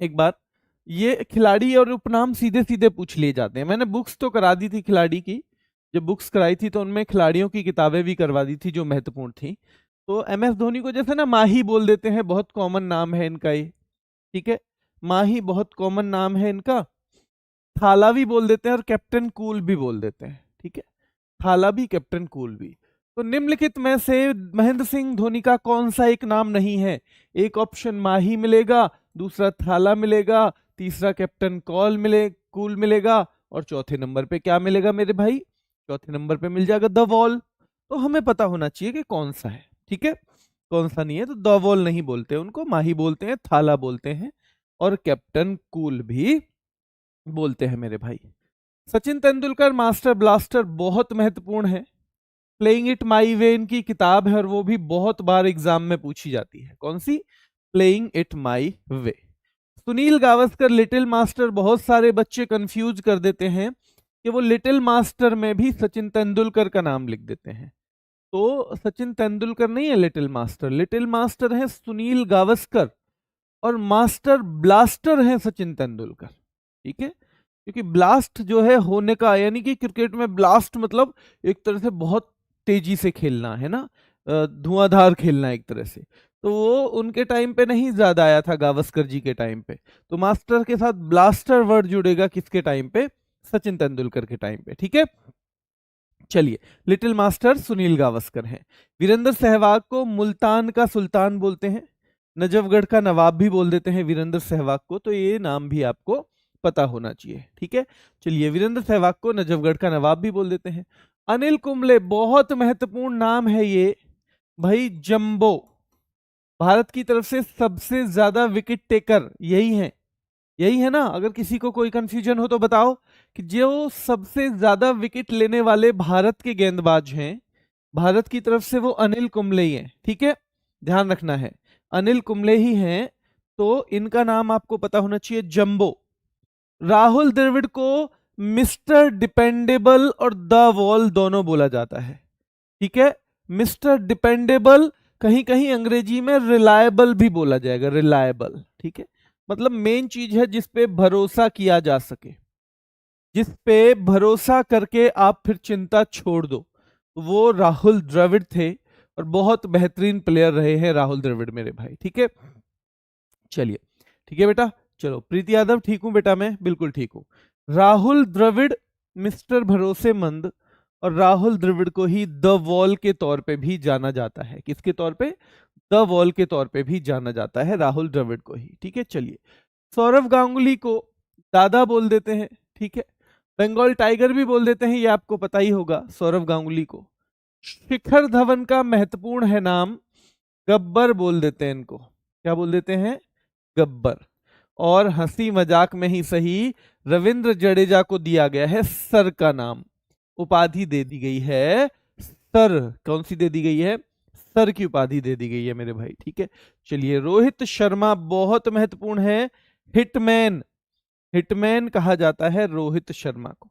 एक बार, ये खिलाड़ी और उपनाम सीधे सीधे पूछ लिए जाते हैं। मैंने बुक्स तो करा दी थी खिलाड़ी की, जब बुक्स कराई थी तो उनमें खिलाड़ियों की किताबें भी करवा दी थी जो महत्वपूर्ण थी। तो एम एस धोनी को जैसे ना माही बोल देते हैं, बहुत कॉमन नाम है इनका ये, ठीक है, माही बहुत कॉमन नाम है इनका। थाला भी बोल देते हैं और कैप्टन कूल भी बोल देते हैं, ठीक है, थाला भी कैप्टन कूल भी। तो निम्नलिखित में से महेंद्र सिंह धोनी का कौन सा एक नाम नहीं है? एक ऑप्शन माही मिलेगा, दूसरा थाला मिलेगा, तीसरा कैप्टन कूल मिलेगा, और चौथे नंबर पे क्या मिलेगा मेरे भाई? चौथे नंबर पे मिल जाएगा द वॉल। तो हमें पता होना चाहिए कि कौन सा है, ठीक है, कौन सा नहीं है। तो द वॉल नहीं बोलते उनको, माही बोलते हैं, थाला बोलते हैं, और कैप्टन कूल भी बोलते हैं मेरे भाई। सचिन तेंदुलकर मास्टर ब्लास्टर बहुत महत्वपूर्ण है। प्लेइंग इट माई वे इनकी किताब है और वो भी बहुत बार एग्जाम में पूछी जाती है। कौन सी? Playing it my way. Sunil Gavaskar little master, बहुत सारे बच्चे कंफ्यूज कर देते हैं कि वो लिटिल मास्टर में भी सचिन तेंदुलकर का नाम लिख देते हैं। तो सचिन तेंदुलकर नहीं है लिटिल मास्टर है सुनील गावस्कर, और मास्टर ब्लास्टर है सचिन तेंदुलकर, ठीक है। क्योंकि ब्लास्ट जो है होने का, यानी कि क्रिकेट में ब्लास्ट मतलब एक तरह से बहुत तेजी से खेलना है ना, धुआंधार खेलना एक तरह से। तो वो उनके टाइम पे नहीं ज्यादा आया था, गावस्कर जी के टाइम पे। तो मास्टर के साथ ब्लास्टर वर्ड जुड़ेगा किसके टाइम पे? सचिन तेंदुलकर के टाइम पे, ठीक है। चलिए, लिटिल मास्टर सुनील गावस्कर हैं। वीरेंद्र सहवाग को मुल्तान का सुल्तान बोलते हैं, नजफगढ़ का नवाब भी बोल देते हैं वीरेंद्र सहवाग को। तो ये नाम भी आपको पता होना चाहिए, ठीक है। चलिए, वीरेंद्र सहवाग को नजफगढ़ का नवाब भी बोल देते हैं। अनिल कुंबले, बहुत महत्वपूर्ण नाम है ये भाई, जंबो। भारत की तरफ से सबसे ज्यादा विकेट टेकर यही है, यही है ना। अगर किसी को कोई कंफ्यूजन हो तो बताओ कि जो सबसे ज्यादा विकेट लेने वाले भारत के गेंदबाज हैं भारत की तरफ से, वो अनिल कुंबले ही हैं, ठीक है, ध्यान रखना है, अनिल कुंबले ही हैं। तो इनका नाम आपको पता होना चाहिए, जंबो। राहुल द्रविड़ को मिस्टर डिपेंडेबल और द वॉल दोनों बोला जाता है, ठीक है। मिस्टर डिपेंडेबल, कहीं कहीं अंग्रेजी में रिलायबल भी बोला जाएगा, रिलायबल, ठीक है। मतलब मेन चीज है जिस पे भरोसा किया जा सके, जिस पे भरोसा करके आप फिर चिंता छोड़ दो। वो राहुल द्रविड़ थे, और बहुत बेहतरीन प्लेयर रहे हैं राहुल द्रविड़ मेरे भाई, ठीक है। चलिए, ठीक है बेटा। चलो, प्रीति यादव, ठीक हूं बेटा, मैं बिल्कुल ठीक हूं। राहुल द्रविड़ मिस्टर भरोसेमंद, और राहुल द्रविड़ को ही द वॉल के तौर पे भी जाना जाता है। किसके तौर पे? द वॉल के तौर पे भी जाना जाता है राहुल द्रविड़ को ही, ठीक है। चलिए, सौरव गांगुली को दादा बोल देते हैं, ठीक है। बंगाल टाइगर भी बोल देते हैं, ये आपको पता ही होगा सौरव गांगुली को। शिखर धवन का महत्वपूर्ण है नाम, गब्बर बोल देते हैं इनको। क्या बोल देते हैं? गब्बर। और हंसी मजाक में ही सही, रविंद्र जडेजा को दिया गया है सर का नाम, उपाधि दे दी गई है सर। कौन सी दे दी गई है? सर की उपाधि दे दी गई है मेरे भाई, ठीक है। चलिए, रोहित शर्मा बहुत महत्वपूर्ण है, हिटमैन, हिटमैन कहा जाता है रोहित शर्मा को।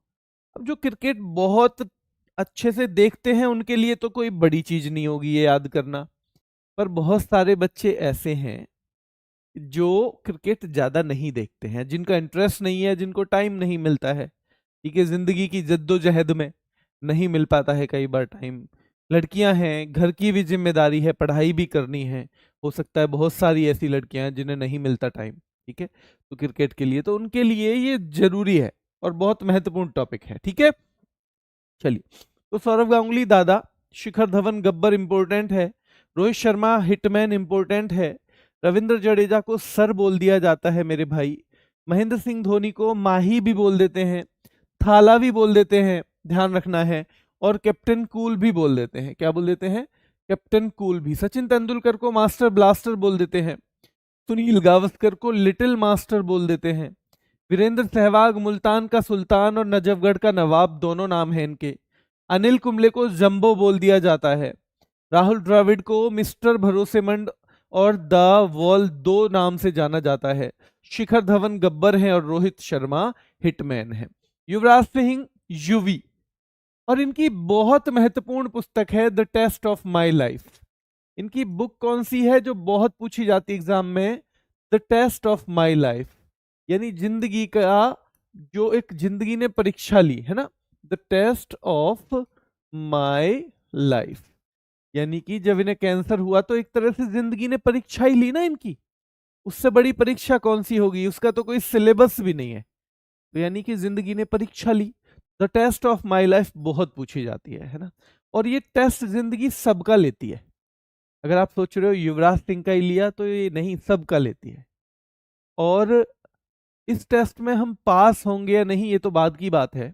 अब जो क्रिकेट बहुत अच्छे से देखते हैं उनके लिए तो कोई बड़ी चीज नहीं होगी ये याद करना, पर बहुत सारे बच्चे ऐसे हैं जो क्रिकेट ज्यादा नहीं देखते हैं, जिनका इंटरेस्ट नहीं है, जिनको टाइम नहीं मिलता है, ठीक है, जिंदगी की जद्दोजहद में नहीं मिल पाता है कई बार टाइम। लड़कियां हैं, घर की भी जिम्मेदारी है, पढ़ाई भी करनी है, हो सकता है बहुत सारी ऐसी लड़कियां हैं जिन्हें नहीं मिलता टाइम, ठीक है, तो क्रिकेट के लिए, तो उनके लिए ये जरूरी है और बहुत महत्वपूर्ण टॉपिक है, ठीक है। चलिए, तो सौरव गांगुली दादा, शिखर धवन गब्बर इंपॉर्टेंट है, रोहित शर्मा हिटमैन इंपॉर्टेंट है, रविंद्र जडेजा को सर बोल दिया जाता है मेरे भाई, महेंद्र सिंह धोनी को माही भी बोल देते हैं, थाला भी बोल देते हैं, ध्यान रखना है, और कैप्टन कूल भी बोल देते हैं। क्या बोल देते हैं? कैप्टन कूल भी। सचिन तेंदुलकर को मास्टर ब्लास्टर बोल देते हैं, सुनील गावस्कर को लिटिल मास्टर बोल देते हैं, वीरेंद्र सहवाग मुल्तान का सुल्तान और नजफगढ़ का नवाब दोनों नाम हैं इनके, अनिल कुंबले को जंबो बोल दिया जाता है, राहुल द्रविड़ को मिस्टर भरोसेमंद और द वॉल दो नाम से जाना जाता है, शिखर धवन गब्बर हैं और रोहित शर्मा हिटमैन है, युवराज सिंह युवी। और इनकी बहुत महत्वपूर्ण पुस्तक है the test of my life. इनकी बुक कौन सी है जो बहुत पूछी जाती है एग्जाम में? The test of my life. यानी जिंदगी का जो एक जिंदगी ने परीक्षा ली है ना, the test of my life, यानी कि जब इन्हें कैंसर हुआ तो एक तरह से जिंदगी ने परीक्षा ही ली ना इनकी। उससे बड़ी परीक्षा कौन सी होगी, उसका तो कोई सिलेबस भी नहीं है। तो यानी कि जिंदगी ने परीक्षा ली। The test of my life बहुत पूछी जाती है ना, और ये टेस्ट जिंदगी सबका लेती है। अगर आप सोच रहे हो युवराज सिंह का ही लिया, तो ये नहीं, सबका लेती है। और इस टेस्ट में हम पास होंगे या नहीं ये तो बाद की बात है,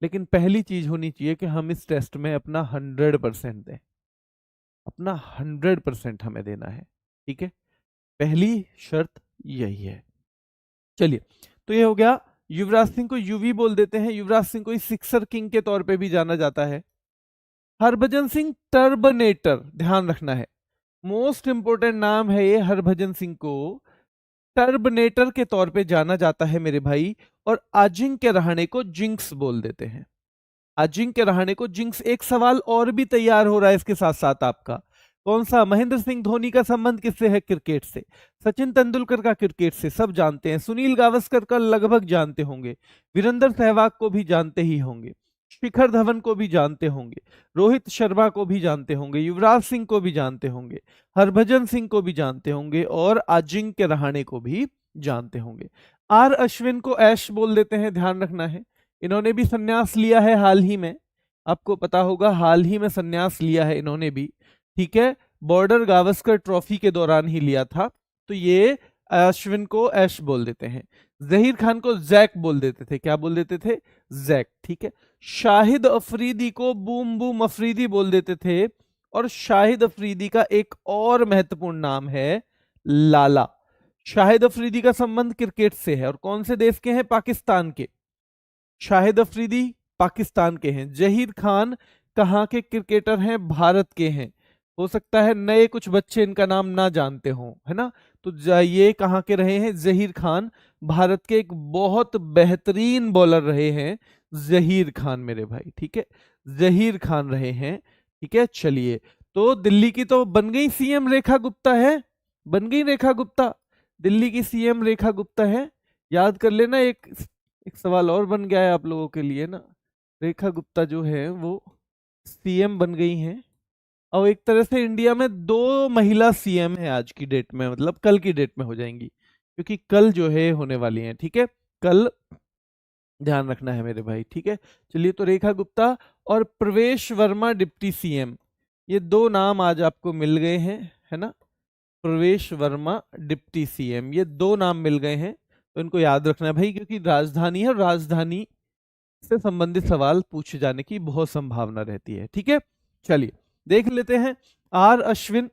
लेकिन पहली चीज होनी चाहिए कि हम इस टेस्ट में अपना 100% दें। अपना 100% हमें देना है, ठीक है। पहली शर्त यही है। चलिए, तो ये हो गया। युवराज सिंह को यूवी बोल देते हैं। युवराज सिंह को सिक्सर किंग के तौर पे भी जाना जाता है। हरभजन सिंह टर्बनेटर, ध्यान रखना है, मोस्ट इंपोर्टेंट नाम है ये। हरभजन सिंह को टर्बनेटर के तौर पे जाना जाता है मेरे भाई। और अजिंक्य रहाणे को जिंक्स बोल देते हैं। अजिंक्य रहाणे को जिंक्स। एक सवाल और भी तैयार हो रहा है इसके साथ साथ आपका। कौन सा? महेंद्र सिंह धोनी का संबंध किससे है? क्रिकेट से। सचिन तेंदुलकर का क्रिकेट से, सब जानते हैं। सुनील गावस्कर का लगभग जानते होंगे। वीरेंद्र सहवाग को भी जानते ही होंगे। शिखर धवन को भी जानते होंगे। रोहित शर्मा को भी जानते होंगे। युवराज सिंह को भी जानते होंगे। हरभजन सिंह को भी जानते होंगे। और अजिंक्य रहाणे को भी जानते होंगे। आर अश्विन को ऐश बोल देते हैं, ध्यान रखना है। इन्होंने भी संन्यास लिया है हाल ही में, आपको पता होगा, हाल ही में संन्यास लिया है इन्होंने भी, ठीक है। बॉर्डर गावस्कर ट्रॉफी के दौरान ही लिया था। तो ये अश्विन को ऐश बोल देते हैं। जहीर खान को जैक बोल देते थे। क्या बोल देते थे? जैक, ठीक है। शाहिद अफरीदी को बूम बूम अफरीदी बोल देते थे। और शाहिद अफरीदी का एक और महत्वपूर्ण नाम है लाला। शाहिद अफरीदी का संबंध क्रिकेट से है। और कौन से देश के हैं? पाकिस्तान के। शाहिद अफरीदी पाकिस्तान के हैं। जहीर खान कहाँ के क्रिकेटर हैं? भारत के हैं। हो सकता है नए कुछ बच्चे इनका नाम ना जानते हों, है ना। तो ये कहाँ के रहे हैं? जहीर खान भारत के एक बहुत बेहतरीन बॉलर रहे हैं। जहीर खान मेरे भाई, ठीक है, जहीर खान रहे हैं, ठीक है। चलिए, तो दिल्ली की तो बन गई सीएम रेखा गुप्ता है, बन गई रेखा गुप्ता। दिल्ली की सीएम रेखा गुप्ता है, याद कर लेना। एक सवाल और बन गया है आप लोगों के लिए ना। रेखा गुप्ता जो है वो सीएम बन गई हैं। और एक तरह से इंडिया में 2 महिला सीएम है आज की डेट में, मतलब कल की डेट में हो जाएंगी, क्योंकि कल जो है होने वाली हैं, ठीक है। कल ध्यान रखना है मेरे भाई, ठीक है। चलिए, तो रेखा गुप्ता और प्रवेश वर्मा डिप्टी सीएम, ये 2 नाम आज आपको मिल गए हैं, है ना। प्रवेश वर्मा डिप्टी सीएम, ये 2 नाम मिल गए हैं। तो इनको याद रखना है भाई, क्योंकि राजधानी है, राजधानी से संबंधित सवाल पूछे जाने की बहुत संभावना रहती है, ठीक है। चलिए, देख लेते हैं। आर अश्विन,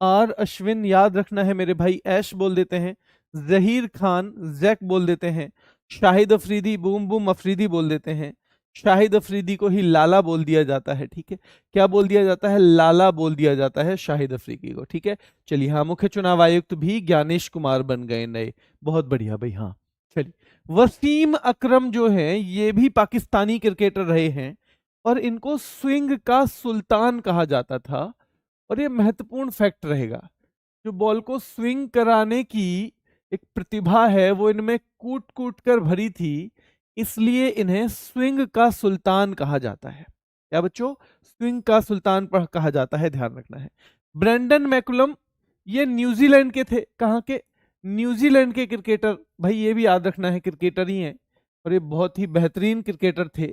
आर अश्विन याद रखना है मेरे भाई, ऐश बोल देते हैं। जहीर खान जैक बोल देते हैं। शाहिद अफरीदी बूम बूम अफरीदी बोल देते हैं। शाहिद अफरीदी को ही लाला बोल दिया जाता है, ठीक है। क्या बोल दिया जाता है? लाला बोल दिया जाता है शाहिद अफरीदी को, ठीक है। चलिए, हाँ, मुख्य चुनाव आयुक्त भी ज्ञानेश कुमार बन गए नए, बहुत बढ़िया भाई, हाँ। चलिए, वसीम अकरम जो है ये भी पाकिस्तानी क्रिकेटर रहे हैं। और इनको स्विंग का सुल्तान कहा जाता था। और ये महत्वपूर्ण फैक्ट रहेगा, जो बॉल को स्विंग कराने की एक प्रतिभा है वो इनमें कूट कूट कर भरी थी, इसलिए इन्हें स्विंग का सुल्तान कहा जाता है। क्या बच्चों? स्विंग का सुल्तान कहा जाता है, ध्यान रखना है। ब्रेंडन मैकुलम, ये न्यूजीलैंड के थे। कहाँ के? न्यूजीलैंड के क्रिकेटर भाई, ये भी याद रखना है, क्रिकेटर ही हैं और ये बहुत ही बेहतरीन क्रिकेटर थे।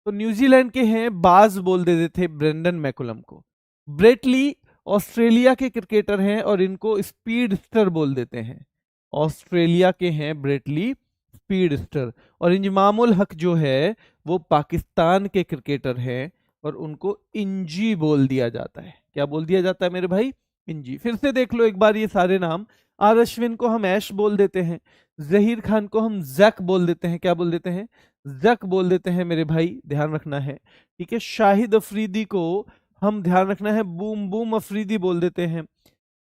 तो न्यूजीलैंड के हैं, बाज बोल देते थे ब्रेंडन मैकुलम को। ब्रेट ली ऑस्ट्रेलिया के क्रिकेटर हैं और इनको स्पीडस्टर बोल देते हैं। ऑस्ट्रेलिया के हैं ब्रेट ली, स्पीडस्टर। और इंजमामुल हक जो है वो पाकिस्तान के क्रिकेटर हैं और उनको इंजी बोल दिया जाता है। क्या बोल दिया जाता है मेरे भाई? इंजी। फिर से देख लो एक बार ये सारे नाम। आर अश्विन को हम ऐश बोल देते हैं। जहीर खान को हम जैक बोल देते हैं। क्या बोल देते हैं? जैक बोल देते हैं मेरे भाई, ध्यान रखना है, ठीक है। शाहिद अफरीदी को हम, ध्यान रखना है, बूम बूम अफरीदी बोल देते हैं।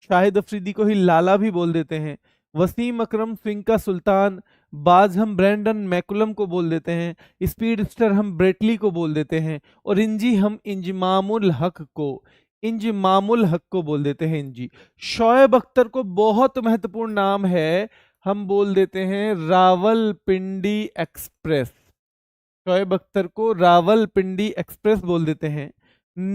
शाहिद अफरीदी को ही लाला भी बोल देते हैं। वसीम अकरम स्विंग का सुल्तान, बाज हम ब्रेंडन मैकुलम को बोल देते हैं। स्पीडस्टर हम ब्रेटली को बोल देते हैं। और इंजी हम इंजमामुल हक को, इंजमामुल हक को बोल देते हैं इंजी। शोएब अख्तर को बहुत महत्वपूर्ण नाम है, हम बोल देते हैं रावलपिंडी एक्सप्रेस। शोएब अख्तर को रावलपिंडी एक्सप्रेस बोल देते हैं।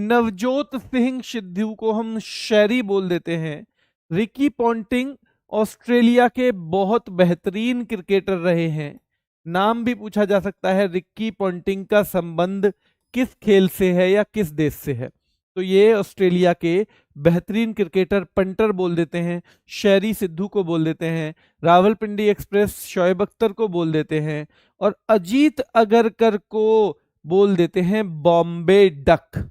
नवजोत सिंह सिद्धू को हम शैरी बोल देते हैं। रिकी पॉन्टिंग ऑस्ट्रेलिया के बहुत बेहतरीन क्रिकेटर रहे हैं। नाम भी पूछा जा सकता है, रिकी पॉन्टिंग का संबंध किस खेल से है या किस देश से है, तो ये ऑस्ट्रेलिया के बेहतरीन क्रिकेटर पंटर बोल देते हैं। शैरी सिद्धू को बोल देते हैं। रावलपिंडी एक्सप्रेस शोएब अख्तर को बोल देते हैं। और अजीत अगरकर को बोल देते हैं बॉम्बे डक।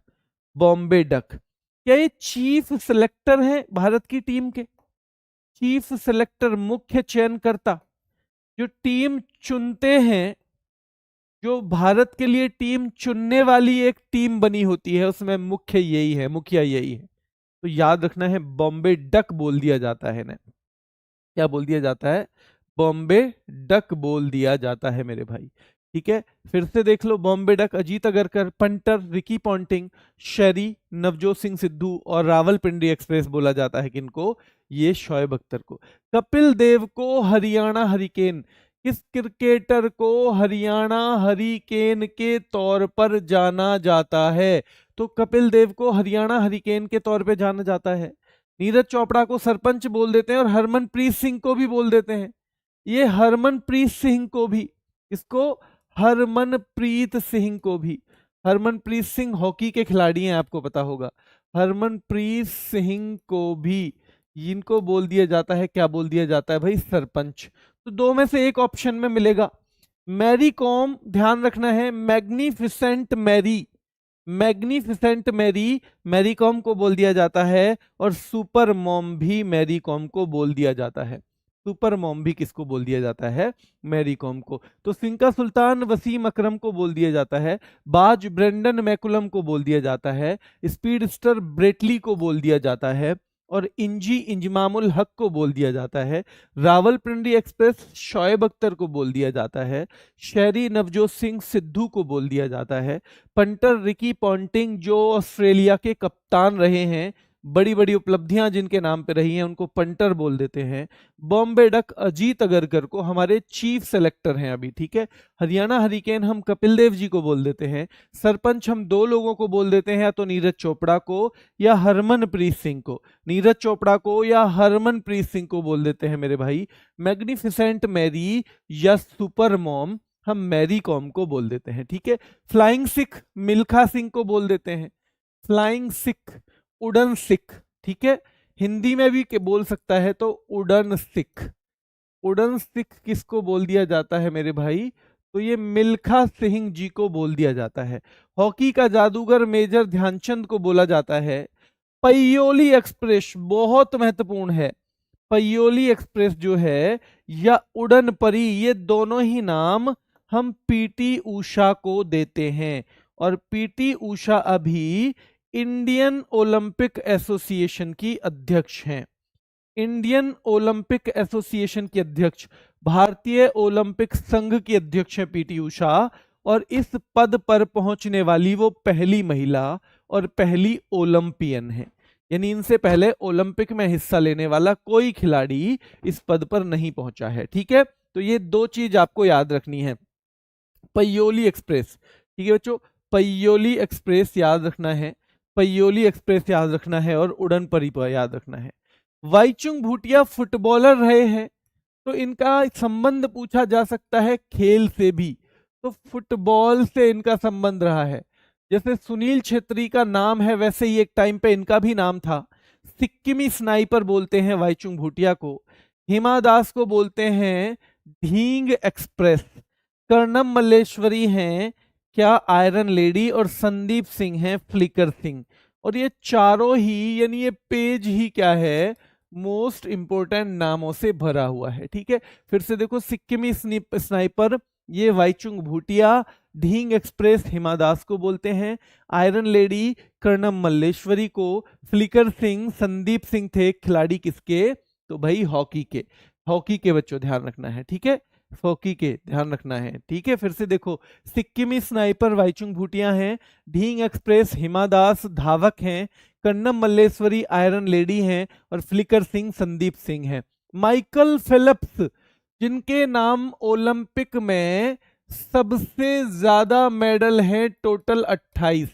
बॉम्बे डक। क्या ये चीफ सेलेक्टर हैं भारत की टीम के? चीफ सेलेक्टर, मुख्य चयनकर्ता, जो टीम चुनते हैं, जो भारत के लिए टीम चुनने वाली एक टीम बनी होती है, उसमें मुख्य यही है, मुखिया यही है। तो याद रखना है, बॉम्बे डक बोल दिया जाता है ना। क्या बोल दिया जाता है? बॉम्बे डक बोल दिया जाता है मेरे भाई। ठीक है, फिर से देख लो। Bombay duck Ajit Agarkar, punter Ricky Ponting, sherry Navjot Singh Sidhu और रावलपिंडी एक्सप्रेस बोला जाता है किनको? ये शोएब अख्तर को। कपिल देव को हरियाणा हरिकेन, किस क्रिकेटर को हरियाणा हरिकेन के तौर पर जाना जाता है? तो कपिल देव को हरियाणा हरिकेन के तौर पे जाना जाता है। नीरज चोपड़ा को सरपंच बोल देते हैं और हरमनप्रीत सिंह को भी बोल देते हैं। ये हरमनप्रीत सिंह को भी, इसको हरमनप्रीत सिंह को भी, हरमनप्रीत सिंह हॉकी के खिलाड़ी हैं, आपको पता होगा। हरमनप्रीत सिंह को भी इनको बोल दिया जाता है, क्या बोल दिया जाता है भाई? सरपंच। तो दो में से एक ऑप्शन में मिलेगा। मैरी कॉम, ध्यान रखना है, मैग्निफिसेंट मैरी, मैग्निफिसेंट मैरी, मैरी कॉम को बोल दिया जाता है। और सुपर मॉम भी मैरी कॉम को बोल दिया जाता है। सुपर मॉम भी किसको बोल दिया जाता है? मैरी कॉम को। तो सिंका सुल्तान वसीम अकरम को बोल दिया जाता है। बाज ब्रेंडन मैकुलम को बोल दिया जाता है। स्पीडस्टर ब्रेटली को बोल दिया जाता है। और इंजी इंजमामुल हक को बोल दिया जाता है। रावलपिंडी एक्सप्रेस शोएब अख्तर को बोल दिया जाता है। शैरी नवजोत सिंह सिद्धू को बोल दिया जाता है। पंटर रिकी पॉन्टिंग, जो ऑस्ट्रेलिया के कप्तान रहे हैं, बड़ी बड़ी उपलब्धियां जिनके नाम पे रही हैं, उनको पंटर बोल देते हैं। बॉम्बे डक अजीत अगरकर को हमारे चीफ सेलेक्टर हैं अभी। ठीक है, हरियाणा हरिकेन हम कपिल देव जी को बोल देते हैं। सरपंच हम दो लोगों को बोल देते हैं, या तो नीरज चोपड़ा को या हरमनप्रीत सिंह को। नीरज चोपड़ा को या हरमनप्रीत सिंह को बोल देते हैं मेरे भाई। मैग्निफिसेंट मैरी या सुपर मॉम हम मैरी कॉम को बोल देते हैं। ठीक है, फ्लाइंग सिख मिल्खा सिंह को बोल देते हैं। फ्लाइंग सिख, उड़न सिख। ठीक है, हिंदी में भी बोल सकता है तो उड़न सिख। उड़न सिख किसको बोल दिया जाता है मेरे भाई? तो ये मिल्खा सिंह जी को बोल दिया जाता है। हॉकी का जादूगर मेजर ध्यानचंद को बोला जाता है। पय्योली एक्सप्रेस बहुत महत्वपूर्ण है। पय्योली एक्सप्रेस जो है या उड़न परी, ये दोनों ही नाम हम पीटी उषा को देते हैं। और पीटी उषा अभी इंडियन ओलंपिक एसोसिएशन की अध्यक्ष हैं। इंडियन ओलंपिक एसोसिएशन की अध्यक्ष, भारतीय ओलंपिक संघ की अध्यक्ष है पीटी उषा। और इस पद पर पहुंचने वाली वो पहली महिला और पहली ओलंपियन है। यानी इनसे पहले ओलंपिक में हिस्सा लेने वाला कोई खिलाड़ी इस पद पर नहीं पहुंचा है। ठीक है, तो ये दो चीज आपको याद रखनी है। पय्योली एक्सप्रेस, ठीक है बच्चों, पय्योली एक्सप्रेस याद रखना है, पय्योली एक्सप्रेस याद रखना है और उड़न परी याद रखना है। वाईचुंग भूटिया फुटबॉलर रहे हैं, तो इनका संबंध पूछा जा सकता है खेल से भी, तो फुटबॉल से इनका संबंध रहा है। जैसे सुनील छेत्री का नाम है, वैसे ही एक टाइम पे इनका भी नाम था। सिक्किमी स्नाइपर बोलते हैं वाईचुंग भूटिया को। हिमा दास को बोलते हैं ढींग एक्सप्रेस। कर्णम मल्लेश्वरी हैं क्या? Iron lady. और संदीप सिंह हैं फ्लिकर सिंह। और ये चारों ही, यानी ये पेज ही क्या है? मोस्ट इंपोर्टेंट नामों से भरा हुआ है। ठीक है, फिर से देखो, सिक्किमी स्नाइपर ये वाईचुंग भूटिया, ढींग एक्सप्रेस हिमा दास को बोलते हैं, आयरन लेडी कर्णम मल्लेश्वरी को, फ्लिकर सिंह संदीप सिंह थे खिलाड़ी किसके? तो भाई हॉकी के। हॉकी के बच्चों ध्यान रखना है। ठीक है, हॉकी के ध्यान रखना है। ठीक है, फिर से देखो, सिक्किमी स्नाइपर वाईचुंग भूटिया हैं, ढींग एक्सप्रेस हिमा दास धावक हैं, कर्णम मल्लेश्वरी आयरन लेडी हैं और फ्लिकर सिंह संदीप सिंह हैं। माइकल फेल्प्स जिनके नाम ओलंपिक में सबसे ज्यादा मेडल हैं, टोटल 28।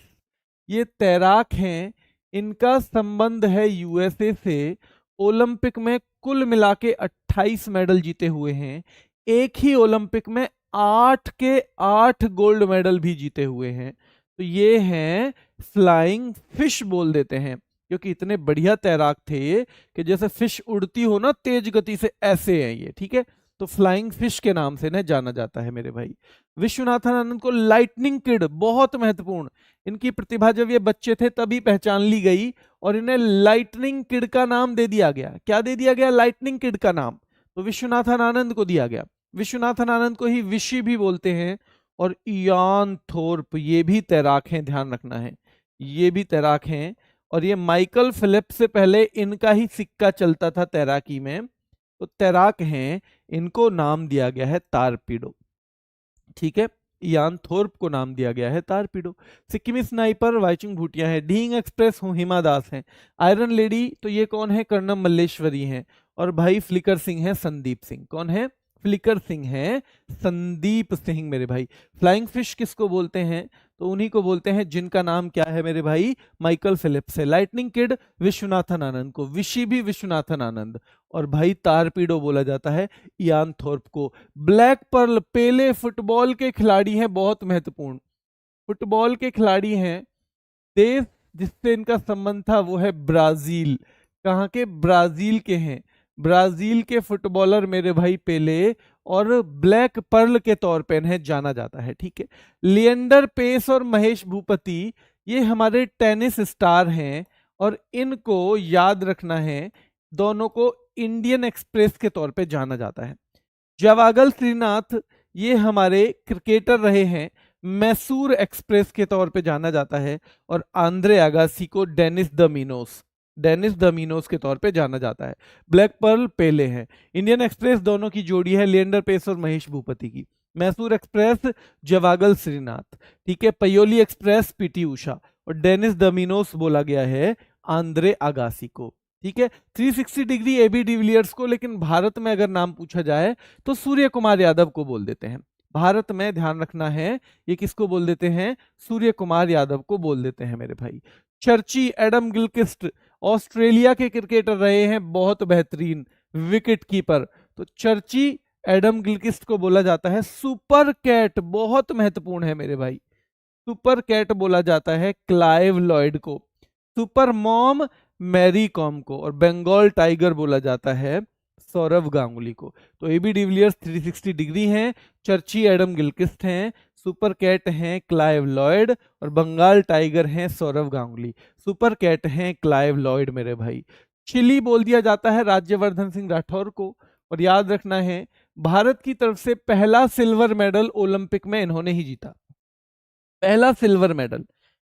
ये तैराक हैं, इनका संबंध है यूएसए से। ओलंपिक में कुल मिला के 28 मेडल जीते हुए हैं। एक ही ओलंपिक में 8 के 8 गोल्ड मेडल भी जीते हुए हैं। तो ये हैं फ्लाइंग फिश बोल देते हैं, क्योंकि इतने बढ़िया तैराक थे कि जैसे फिश उड़ती हो ना तेज गति से, ऐसे हैं ये, ठीक है। तो फ्लाइंग फिश के नाम से इन्हें जाना जाता है मेरे भाई। विश्वनाथन आनंद को लाइटनिंग किड, बहुत महत्वपूर्ण, इनकी प्रतिभा जब ये बच्चे थे तभी पहचान ली गई और इन्हें लाइटनिंग किड का नाम दे दिया गया। क्या दे दिया गया? लाइटनिंग किड का नाम तो विश्वनाथन आनंद को दिया गया। विश्वनाथन आनंद को ही विशी भी बोलते हैं। और इयान थोर्प, ये भी तैराक हैं, ध्यान रखना है, ये भी तैराक हैं। और ये माइकल फिलिप्स से पहले इनका ही सिक्का चलता था तैराकी में, तो तैराक हैं, इनको नाम दिया गया है तारपीडो, ठीक है। इयान थोर्प को नाम दिया गया है तारपीडो। सिक्किमी स्नाइपर वाइचुंग भूटिया है। ढींग एक्सप्रेस हिमा दास हैं। आयरन लेडी तो ये कौन है? कर्णम मल्लेश्वरी हैं। और भाई फ्लिकर सिंह है संदीप सिंह। कौन है? फ्लिकर सिंह है संदीप सिंह मेरे भाई। फ्लाइंग फिश किसको बोलते हैं? तो उन्हीं को बोलते हैं जिनका नाम क्या है मेरे भाई? माइकल फिलिप्स है। लाइटनिंग किड विश्वनाथन आनंद को, विशी भी विश्वनाथन आनंद। और भाई तारपीडो बोला जाता है इयान थोर्प को। ब्लैक पर्ल पेले फुटबॉल के खिलाड़ी हैं, बहुत महत्वपूर्ण फुटबॉल के खिलाड़ी हैं। देश जिससे इनका संबंध था वो है ब्राजील। कहाँ के? ब्राजील के हैं। ब्राजील के फुटबॉलर मेरे भाई पेले, और ब्लैक पर्ल के तौर पे इन्हें जाना जाता है, ठीक है। लिएंडर पेस और महेश भूपति ये हमारे टेनिस स्टार हैं, और इनको याद रखना है, दोनों को इंडियन एक्सप्रेस के तौर पे जाना जाता है। जवागल श्रीनाथ ये हमारे क्रिकेटर रहे हैं, मैसूर एक्सप्रेस के तौर पे जाना जाता है। और आंद्रे अगासी को डेनिस द मीनोस के तौर पे जाना जाता है। ब्लैक पर्ल पेले हैं। इंडियन एक्सप्रेस दोनों की जोड़ी है, लिएंडर पेस और महेश भूपति की। मैसूर एक्सप्रेस जवागल श्रीनाथ, ठीक है। Payoli express PT Usha. और डेनिस द मीनोस बोला गया है आंद्रे अगासी को, ठीक है। 360 डिग्री एबी डिविलियर्स को, लेकिन भारत में अगर नाम पूछा जाए तो सूर्य कुमार यादव को बोल देते हैं। भारत में ध्यान रखना है, ये किसको बोल देते हैं? सूर्य कुमार यादव को बोल देते हैं मेरे भाई। चर्ची एडम गिलक्रिस्ट ऑस्ट्रेलिया के क्रिकेटर रहे हैं, बहुत बेहतरीन विकेट कीपर। तो चर्ची एडम गिलक्रिस्ट को बोला जाता है सुपर कैट, बहुत महत्वपूर्ण है मेरे भाई। सुपर कैट बोला जाता है क्लाइव लॉयड को। सुपर मॉम मैरी कॉम को। और बंगाल टाइगर बोला जाता है सौरव गांगुली को। तो एबी डिविलियर्स 360 डिग्री हैं, चर्ची एडम गिलक्रिस्ट हैं, सुपर कैट हैं क्लाइव लॉयड, और बंगाल टाइगर हैं सौरव गांगुली। सुपर कैट हैं क्लाइव लॉयड मेरे भाई। चिली बोल दिया जाता है राज्यवर्धन सिंह राठौर को। और याद रखना है, भारत की तरफ से पहला सिल्वर मेडल ओलंपिक में इन्होंने ही जीता। पहला सिल्वर मेडल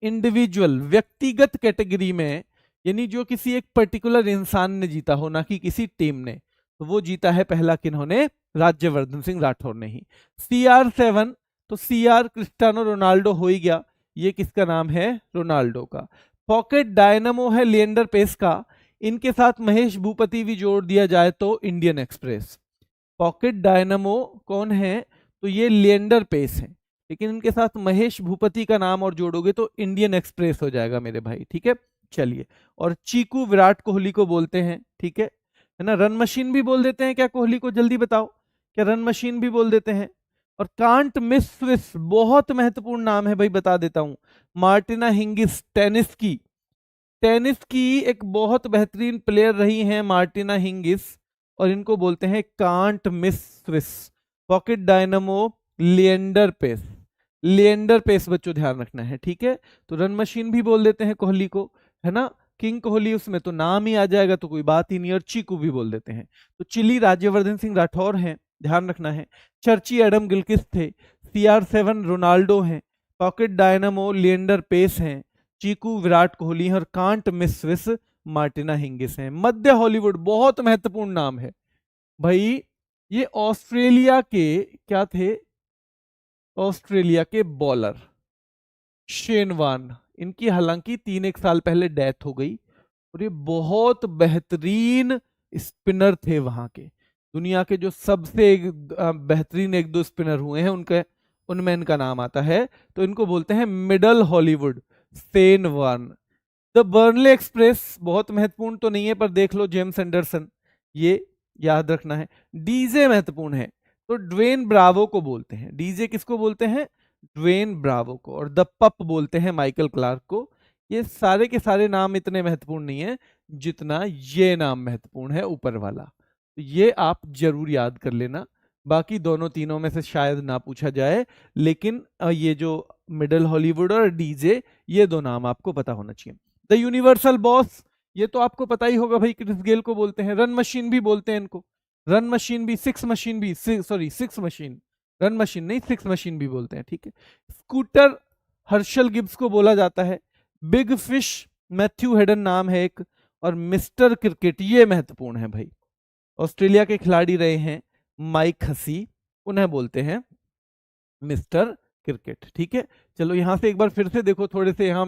इंडिविजुअल, व्यक्तिगत कैटेगरी में, यानी जो किसी एक पर्टिकुलर इंसान ने जीता हो, ना कि किसी टीम ने। तो वो जीता है पहला किन्होंने? राज्यवर्धन सिंह राठौर ने ही। CR7 तो CR क्रिस्टियानो रोनाल्डो हो ही गया, ये किसका नाम है? रोनाल्डो का। पॉकेट डायनामो है लिएंडर पेस का। इनके साथ महेश भूपति भी जोड़ दिया जाए तो इंडियन एक्सप्रेस। पॉकेट डायनामो कौन है? तो ये लिएंडर पेस है, लेकिन इनके साथ महेश भूपति का नाम और जोड़ोगे तो इंडियन एक्सप्रेस हो जाएगा मेरे भाई, ठीक है। चलिए, और चीकू विराट कोहली को बोलते हैं, ठीक है ना। रन मशीन भी बोल देते हैं क्या कोहली को? जल्दी बताओ, क्या रन मशीन भी बोल देते हैं? और कांट मिस स्विस, बहुत महत्वपूर्ण नाम है भाई, बता देता हूं। मार्टिना हिंगिस, टेनिस की एक बहुत बेहतरीन प्लेयर रही हैं मार्टिना हिंगिस, और इनको बोलते हैं can't miss Swiss. Pocket dynamo Leander Paes बच्चों ध्यान रखना है, ठीक है। तो रन मशीन भी बोल देते हैं कोहली को, है ना। किंग कोहली उसमें तो नाम ही आ जाएगा, तो कोई बात ही नहीं। और चीकू भी बोल देते हैं। तो चिली राज्यवर्धन सिंह राठौर हैं, ध्यान रखना है। चर्ची एडम गिलक्रिस्ट थे। CR7 रोनाल्डो हैं। पॉकेट डायनामो लिएंडर पेस हैं। चीकू विराट कोहली हैं। और can't miss Swiss Martina Hingis हैं। मध्य हॉलीवुड, बहुत महत्वपूर्ण नाम है भाई। ये ऑस्ट्रेलिया के क्या थे? ऑस्ट्रेलिया के बॉलर शेन वॉर्न। इनकी हालांकि 3 साल पहले डेथ हो गई, और ये बहुत बेहतरीन स्पिनर थे वहां के। दुनिया के जो सबसे बेहतरीन 1-2 स्पिनर हुए हैं उनके उनमें इनका नाम आता है। तो इनको बोलते हैं middle Hollywood, Shane Warne. The Burnley express बहुत महत्वपूर्ण तो नहीं है, पर देख लो जेम्स एंडरसन, ये याद रखना है। डीजे महत्वपूर्ण है, तो ड्वेन ब्रावो को बोलते हैं। डीजे किसको बोलते हैं? ड्वेन ब्रावो को। और द पप बोलते हैं माइकल क्लार्क को। ये सारे के सारे नाम इतने महत्वपूर्ण नहीं है जितना ये नाम महत्वपूर्ण है ऊपर वाला। तो ये आप जरूर याद कर लेना। बाकी दोनों तीनों में से शायद ना पूछा जाए, लेकिन ये जो मिडल हॉलीवुड और डीजे, ये दो नाम आपको पता होना चाहिए। द यूनिवर्सल बॉस, ये तो आपको पता ही होगा भाई, क्रिस गेल को बोलते हैं। रन मशीन भी बोलते हैं इनको, रन मशीन भी, सिक्स मशीन भी, sorry six machine, run machine नहीं, सिक्स मशीन भी बोलते हैं, ठीक है। स्कूटर हर्शल गिब्स को बोला जाता है। बिग फिश मैथ्यू हेडन नाम है एक। और मिस्टर क्रिकेट, ये महत्वपूर्ण है भाई, ऑस्ट्रेलिया के खिलाड़ी रहे हैं माइक हसी, उन्हें बोलते हैं मिस्टर क्रिकेट, ठीक है। चलो यहां से एक बार फिर से देखो, थोड़े से यहां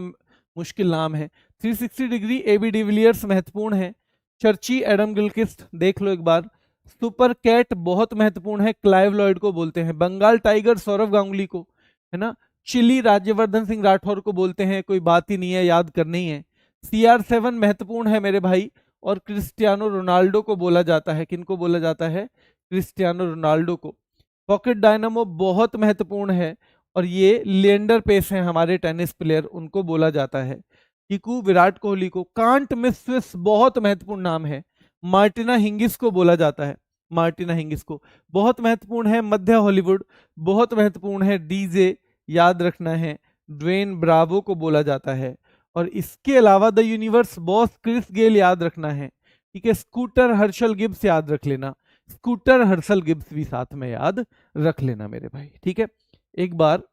मुश्किल नाम है। 360 डिग्री एबी डिविलियर्स महत्वपूर्ण है। चर्ची एडम गिलक्रिस्ट देख लो एक बार। सुपर कैट बहुत महत्वपूर्ण है, क्लाइव लॉयड को बोलते हैं। बंगाल टाइगर सौरव गांगुली को, है ना। चिली राज्यवर्धन सिंह राठौर को बोलते हैं, कोई बात ही नहीं है, याद करनी ही है। CR7 महत्वपूर्ण है मेरे भाई। और क्रिस्टियानो रोनाल्डो को बोला जाता है, किनको बोला जाता है? क्रिस्टियानो रोनाल्डो को। पॉकेट डायनामो बहुत महत्वपूर्ण है, और ये लिएंडर पेस हैं हमारे टेनिस प्लेयर, उनको बोला जाता है। टिकू विराट कोहली को। कांट मिस स्विस बहुत महत्वपूर्ण नाम है, मार्टिना हिंगिस को बोला जाता है। मार्टिना हिंगिस को बहुत महत्वपूर्ण है। मध्य हॉलीवुड बहुत महत्वपूर्ण है। डीजे याद रखना है। ड्वेन ब्रावो को बोला जाता है। और इसके अलावा the universe boss Chris Gayle याद रखना है, ठीक है। स्कूटर हर्शल गिब्स याद रख लेना, स्कूटर हर्शल गिब्स भी साथ में याद रख लेना मेरे भाई, ठीक है। एक बार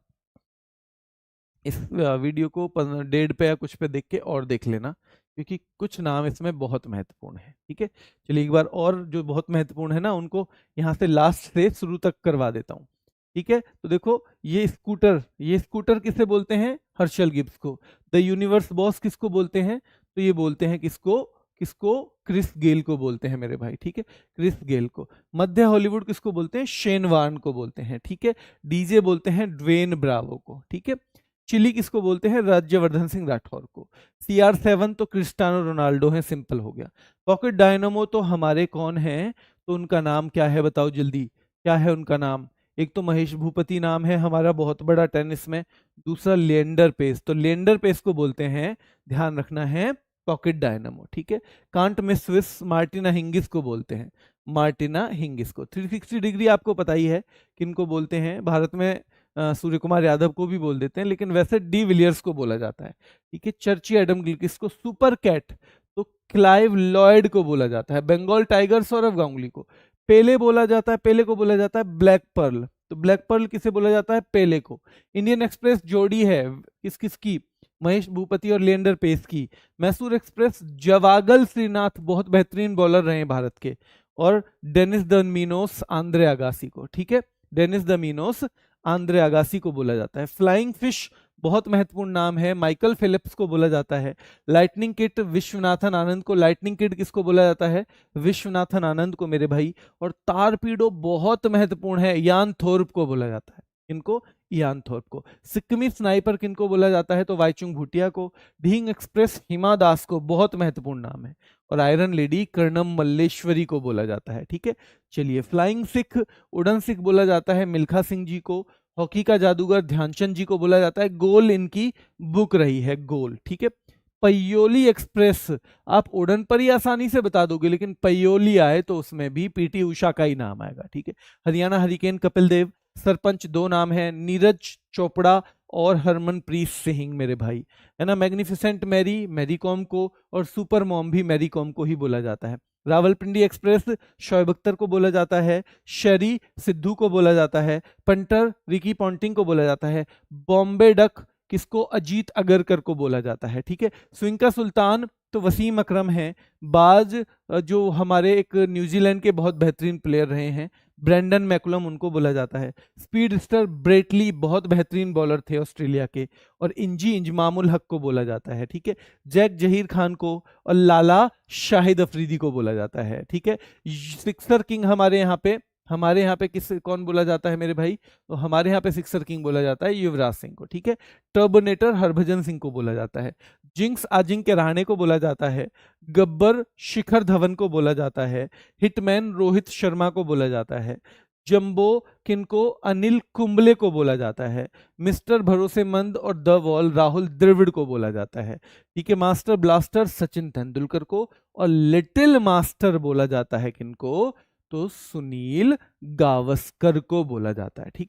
इस वीडियो को 1.5 पे या कुछ पे देख के और देख लेना, क्योंकि कुछ नाम इसमें बहुत महत्वपूर्ण है, ठीक है। चलिए एक बार और जो बहुत महत्वपूर्ण है ना, उनको यहाँ से लास्ट से शुरू तक करवा देता हूँ, ठीक है। तो देखो, ये स्कूटर किसे बोलते हैं? हर्शल गिब्स को। द यूनिवर्स बॉस किसको बोलते हैं? तो ये बोलते हैं किसको? किसको? क्रिस गेल को बोलते हैं मेरे भाई, ठीक है, क्रिस गेल को। मध्य हॉलीवुड किसको बोलते हैं? शेन वार्न को बोलते हैं, ठीक है। डीजे बोलते हैं ड्वेन ब्रावो को, ठीक है। चिली किसको बोलते हैं? राज्यवर्धन सिंह राठौर को। CR7 तो क्रिस्टियानो रोनाल्डो है, सिंपल हो गया। पॉकेट डायनामो तो हमारे कौन है? तो उनका नाम क्या है बताओ जल्दी, क्या है उनका नाम? एक तो महेश भूपति नाम है हमारा, बहुत बड़ा टेनिस में। दूसरा लिएंडर पेस, तो लिएंडर पेस को बोलते हैं, ध्यान रखना है, पॉकेट डायनामो, ठीक है। Can't miss Swiss Martina Hingis को बोलते हैं, मार्टिना हिंगिस को। 360 डिग्री आपको पता ही है किनको बोलते हैं, भारत में सूर्य कुमार यादव को भी बोल देते हैं, लेकिन वैसे डी विलियर्स को बोला जाता है, ठीक है। चर्ची एडम गिलक्रिस्ट को। सुपर कैट तो क्लाइव लॉयड को बोला जाता है। बंगाल टाइगर सौरव गांगुली को। पेले बोला जाता है, पेले को बोला जाता है ब्लैक पर्ल, तो ब्लैक पर्ल किसे बोला जाता है? पेले को। इंडियन एक्सप्रेस जोड़ी है किस किस की? महेश भूपति और लिएंडर पेस की। मैसूर एक्सप्रेस जवागल श्रीनाथ बहुत बेहतरीन बॉलर रहे हैं भारत के। और Dennis the Menace Andre Agassi को, ठीक है। Dennis the Menace Andre Agassi को बोला जाता है। फ्लाइंग फिश बहुत महत्वपूर्ण नाम है, माइकल फिलिप्स को बोला जाता है। लाइटनिंग किड विश्वनाथन आनंद को। लाइटनिंग किड किसको बोला जाता है? विश्वनाथन आनंद को मेरे भाई। और तारपीडो बहुत महत्वपूर्ण है, यान थोर्प को बोला जाता है। इनको यान थोर्प को। सिक्किमी स्नाइपर किनको बोला जाता है? तो वाईचुंग भूटिया को। ढींग एक्सप्रेस हिमा दास को, बहुत महत्वपूर्ण नाम है। और आयरन लेडी कर्णम मल्लेश्वरी को बोला जाता है, ठीक है। चलिए, फ्लाइंग सिख उड़न सिख बोला जाता है मिल्खा सिंह जी को। हॉकी का जादूगर ध्यानचंद जी को बोला जाता है। गोल इनकी बुक रही है, गोल, ठीक है। पयोली एक्सप्रेस आप उड़न पर ही आसानी से बता दोगे, लेकिन पयोली आए तो उसमें भी पीटी उषा का ही नाम आएगा, ठीक है। हरियाणा हरिकेन कपिल देव। सरपंच दो नाम है, नीरज चोपड़ा और हरमनप्रीत सिंह मेरे भाई, है ना। मैग्निफिसेंट मैरी, मैरी कॉम को। और सुपर मॉम भी मैरी कॉम को ही बोला जाता है। रावलपिंडी एक्सप्रेस शोएब अख्तर को बोला जाता है। शरी सिद्धू को बोला जाता है। पंटर रिकी पॉन्टिंग को बोला जाता है। बॉम्बे डक किसको, अजीत अगरकर को बोला जाता है। ठीक है, स्विंग का सुल्तान तो वसीम अकरम है। बाज जो हमारे एक न्यूजीलैंड के बहुत बेहतरीन प्लेयर रहे हैं, ब्रेंडन मैकुलम, उनको बोला जाता है। स्पीडस्टर ब्रेटली बहुत बेहतरीन बॉलर थे ऑस्ट्रेलिया के, और इंजी इंजमामुल हक को बोला जाता है। ठीक है, जैक जहीर खान को और लाला शाहिद अफरीदी को बोला जाता है। ठीक है, सिक्सर किंग हमारे यहाँ पे किस कौन बोला जाता है मेरे भाई, तो हमारे यहाँ पे सिक्सर किंग बोला जाता है युवराज सिंह को। ठीक है, टर्बोनेटर हरभजन सिंह को बोला जाता है। जिंक्स अजिंक्य रहाणे को बोला जाता है। गब्बर शिखर धवन को बोला जाता है। हिटमैन रोहित शर्मा को बोला जाता है। जंबो किनको, अनिल कुंबले को बोला जाता है। मिस्टर भरोसेमंद और द वॉल राहुल द्रविड़ को बोला जाता है। ठीक है, मास्टर ब्लास्टर सचिन तेंदुलकर को, और लिटिल मास्टर बोला जाता है किनको, तो सुनील गावस्कर को बोला जाता है। ठीक है,